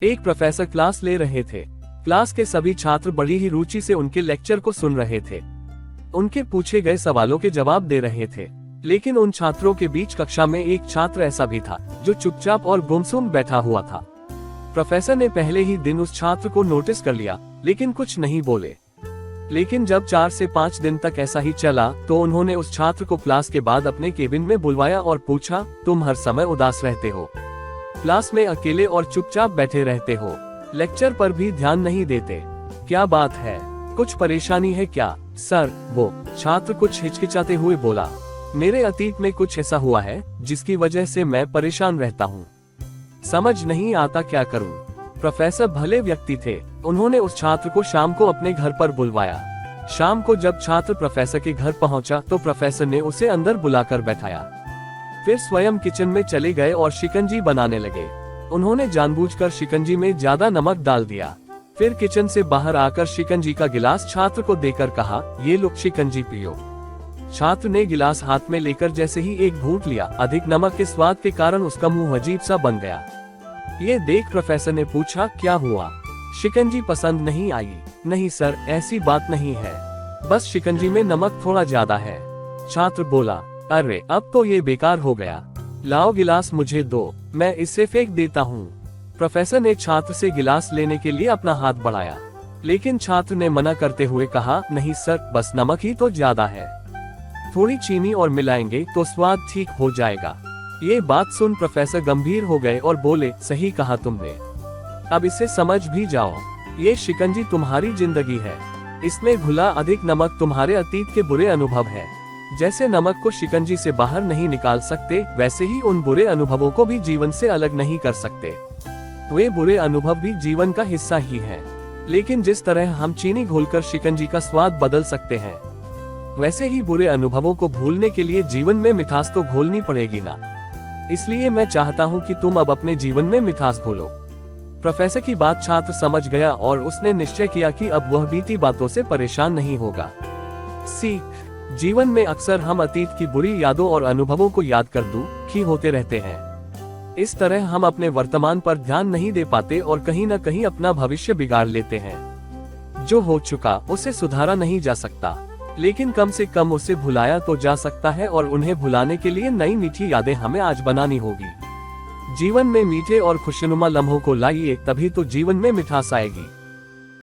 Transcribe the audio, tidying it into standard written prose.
एक professor class ले रहे थे। क्लास के सभी छात्र बड़ी ही रुचि से उनके लेक्चर को सुन रहे थे। उनके पूछे गए सवालों के जवाब दे रहे थे। लेकिन उन छात्रों के बीच कक्षा में एक छात्र ऐसा भी था जो चुपचाप और गुमसुम बैठा हुआ था। प्रोफेसर ने पहले ही दिन उस छात्र को नोटिस कर लिया, लेकिन कुछ नहीं बोले। लेकिन जब 4 से 5 दिन तक ऐसा ही चला तो उन्होंने उस छात्र को क्लास के बाद अपने केबिन में बुलवाया और पूछा, तुम हर समय उदास रहते हो, क्लास में अकेले और चुपचाप बैठे रहते हो, लेक्चर पर भी ध्यान नहीं देते, क्या बात है, कुछ परेशानी है क्या? सर, वो छात्र कुछ हिचकिचाते हुए बोला, मेरे अतीत में कुछ ऐसा हुआ है जिसकी वजह से मैं परेशान रहता हूँ, समझ नहीं आता क्या करूँ। प्रोफेसर भले व्यक्ति थे, उन्होंने उस छात्र को शाम को अपने घर पर बुलवाया। शाम को जब छात्र प्रोफेसर के घर पहुंचा तो प्रोफेसर ने उसे अंदर बुलाकर बैठाया। फिर स्वयं किचन में चले गए और शिकंजी बनाने लगे। उन्होंने जानबूझकर शिकंजी में ज्यादा नमक डाल दिया। फिर किचन से बाहर आकर शिकंजी का गिलास छात्र को देकर कहा, ये लो शिकंजी पियो। छात्र ने गिलास हाथ में लेकर जैसे ही एक घूंट लिया, अधिक नमक के स्वाद के कारण उसका मुंह अजीब सा बन गया। ये देख प्रोफेसर ने पूछा, क्या हुआ, शिकंजी पसंद नहीं आई? नहीं सर, ऐसी बात नहीं है, बस शिकंजी में नमक थोड़ा ज्यादा है। छात्र बोला, अरे अब तो ये बेकार हो गया, लाओ गिलास मुझे दो, मैं इसे फेंक देता हूँ। प्रोफेसर ने छात्र से गिलास लेने के लिए अपना हाथ बढ़ाया, लेकिन छात्र ने मना करते हुए कहा, नहीं सर, बस नमक ही तो ज्यादा है, थोड़ी चीनी और मिलाएंगे तो स्वाद ठीक हो जाएगा। ये बात सुन प्रोफेसर गंभीर हो गए और बोले, सही कहा तुमने, अब इसे समझ भी जाओ, ये शिकंजी तुम्हारी जिंदगी है, इसमें घुला अधिक नमक तुम्हारे अतीत के बुरे अनुभव है। जैसे नमक को शिकंजी से बाहर नहीं निकाल सकते, वैसे ही उन बुरे अनुभवों को भी जीवन से अलग नहीं कर सकते। वे बुरे अनुभव भी जीवन का हिस्सा ही है, लेकिन जिस तरह हम चीनी घोलकर शिकंजी का स्वाद बदल सकते हैं, वैसे ही बुरे अनुभवों को भूलने के लिए जीवन में मिठास तो घोलनी पड़ेगी ना। इसलिए मैं चाहता हूँ कि तुम अब अपने जीवन में मिठास घोलो। प्रोफेसर की बात छात्र समझ गया और उसने निश्चय किया कि अब वह बीती बातों से परेशान नहीं होगा। सीख, जीवन में अक्सर हम अतीत की बुरी यादों और अनुभवों को याद कर दुखी होते रहते हैं। इस तरह हम अपने वर्तमान पर ध्यान नहीं दे पाते और कहीं न कहीं अपना भविष्य बिगाड़ लेते हैं। जो हो चुका उसे सुधारा नहीं जा सकता, लेकिन कम से कम उसे भुलाया तो जा सकता है और उन्हें भुलाने के लिए नई मीठी यादें हमें आज बनानी होगी। जीवन में मीठे और खुशनुमा लम्हों को लाइए, तभी तो जीवन में मिठास आएगी।